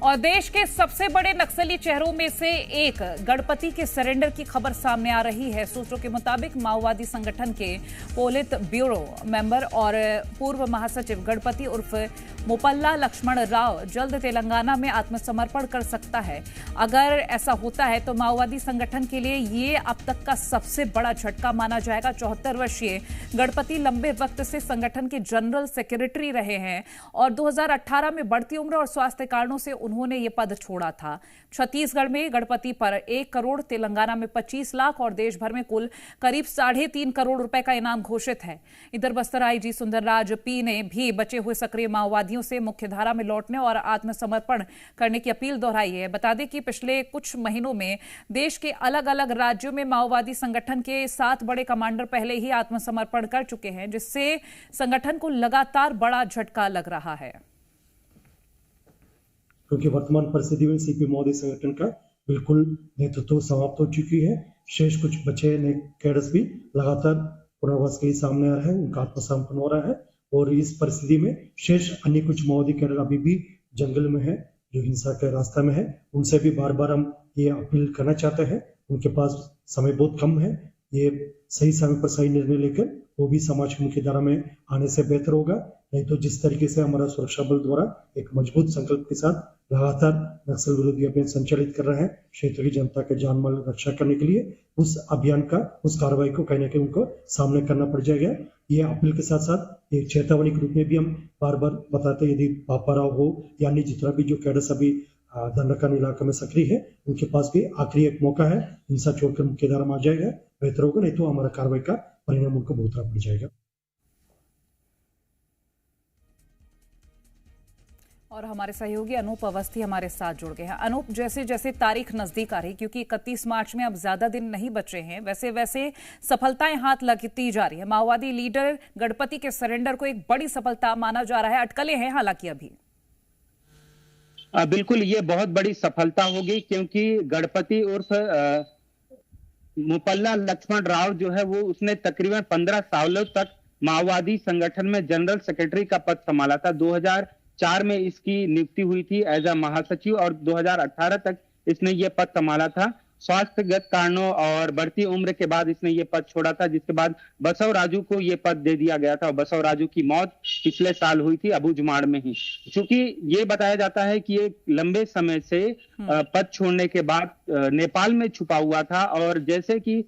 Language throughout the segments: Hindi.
और देश के सबसे बड़े नक्सली चेहरों में से एक गणपति के सरेंडर की खबर सामने आ रही है। सूत्रों के मुताबिक माओवादी संगठन के पोलित ब्यूरो मेंबर और पूर्व महासचिव गणपति उर्फ मोपल्ला लक्ष्मण राव जल्द तेलंगाना में आत्मसमर्पण कर सकता है। अगर ऐसा होता है तो माओवादी संगठन के लिए ये अब तक का सबसे बड़ा झटका माना जाएगा। 74 वर्षीय गणपति लंबे वक्त से संगठन के जनरल सेक्रेटरी रहे हैं और 2018 में बढ़ती उम्र और स्वास्थ्य कारणों से उन्होंने ये पद छोड़ा था। छत्तीसगढ़ में गणपति पर 1 करोड़, तेलंगाना में 25 लाख और देश भर में कुल करीब 3.5 करोड़ रुपए का इनाम घोषित है। इधर बस्तर आईजी सुंदरराज पी ने भी बचे हुए सक्रिय माओवादियों से मुख्यधारा में लौटने और आत्मसमर्पण करने की अपील दोहराई है। बता दें कि पिछले कुछ महीनों में देश के अलग अलग राज्यों में माओवादी संगठन के 7 बड़े कमांडर पहले ही आत्मसमर्पण कर चुके हैं, जिससे संगठन को लगातार बड़ा झटका लग रहा है। क्योंकि वर्तमान परिस्थिति में सीपी माओवादी संगठन का बिल्कुल नेतृत्व समाप्त हो चुकी है। शेष कुछ बचे नए कैडर्स भी लगातार पुनर्वास के लिए सामने आ रहे हैं, उनका आत्मसमर्पण हो रहा है और इस परिस्थिति में शेष अन्य कुछ माओवादी कैडर अभी भी जंगल में है, जो हिंसा के रास्ते में है। उनसे भी बार बार हम ये अपील करना चाहते हैं, उनके पास समय बहुत कम है, ये सही समय पर सही निर्णय लेकर वो भी समाज की मुख्यधारा में आने से बेहतर होगा। नहीं तो जिस तरीके से हमारा सुरक्षा बल द्वारा एक मजबूत संकल्प के साथ लगातार नक्सल विरोधी अभियान संचालित कर रहे हैं क्षेत्र की जनता के जान माल रक्षा करने के लिए, उस अभियान का, उस कार्रवाई को कहीं ना कहीं उनको सामने करना पड़ जाएगा। ये अपील के साथ साथ एक चेतावनी के रूप में भी हम बार बार बताते हैं, यदि पापाराव हो या अन्य जितना भी जो कैडर्स अभी दंडकान इलाके में सक्रिय है, उनके पास भी आखिरी एक मौका है, हिंसा छोड़कर मुख्यधारा में आ जाएगा, बेहतर होगा। नहीं तो हमारा कार्रवाई का परिणाम उनको भुगतना पड़ जाएगा। और हमारे सहयोगी अनूप अवस्थी हमारे साथ जुड़ गए हैं। अनूप, जैसे जैसे तारीख नजदीक आ रही, क्योंकि 31 मार्च में अब ज्यादा दिन नहीं बचे हैं, वैसे वैसे सफलताएं हाथ लगती जा रही है। माओवादी लीडर गणपति के सरेंडर को एक बड़ी सफलता माना जा रहा है। अटकलें हैं हालांकि अभी। बिल्कुल, ये बहुत बड़ी सफलता होगी, क्योंकि गणपति उर्फ मोपल्ला लक्ष्मण राव जो है वो उसने तकरीबन 15 सालों तक माओवादी संगठन में जनरल सेक्रेटरी का पद संभाला था। 2004 में इसकी नियुक्ति हुई थी एज अ महासचिव और 2018 तक इसने ये पद संभाला था। स्वास्थ्यगत कारणों और बढ़ती उम्र के बाद इसने ये पद छोड़ा था, जिसके बाद बसव राजू को ये पद दे दिया गया था और बसव राजू की मौत पिछले साल हुई थी अबूझमाड़ में ही। चूंकि ये बताया जाता है कि ये लंबे समय से पद छोड़ने के बाद नेपाल में छुपा हुआ था और जैसे कि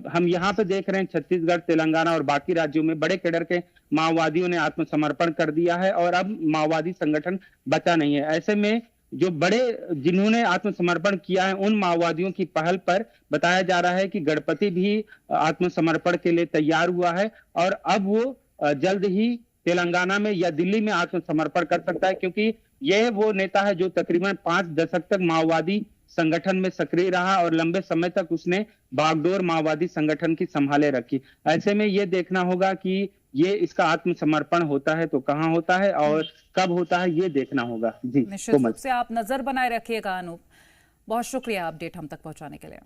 हम यहाँ पे देख रहे हैं छत्तीसगढ़, तेलंगाना और बाकी राज्यों में बड़े कैडर के माओवादियों ने आत्मसमर्पण कर दिया है और अब माओवादी संगठन बचा नहीं है। ऐसे में जो बड़े जिन्होंने आत्मसमर्पण किया है उन माओवादियों की पहल पर बताया जा रहा है कि गणपति भी आत्मसमर्पण के लिए तैयार हुआ है और अब वो जल्द ही तेलंगाना में या दिल्ली में आत्मसमर्पण कर सकता है, क्योंकि यह वो नेता है जो तकरीबन 5 दशक तक माओवादी संगठन में सक्रिय रहा और लंबे समय तक उसने बागडोर माओवादी संगठन की संभाले रखी। ऐसे में यह देखना होगा कि ये इसका आत्मसमर्पण होता है तो कहां होता है और कब होता है, ये देखना होगा। जी, निश्चित रूप से आप नजर बनाए रखिएगा अनूप। बहुत शुक्रिया अपडेट हम तक पहुंचाने के लिए।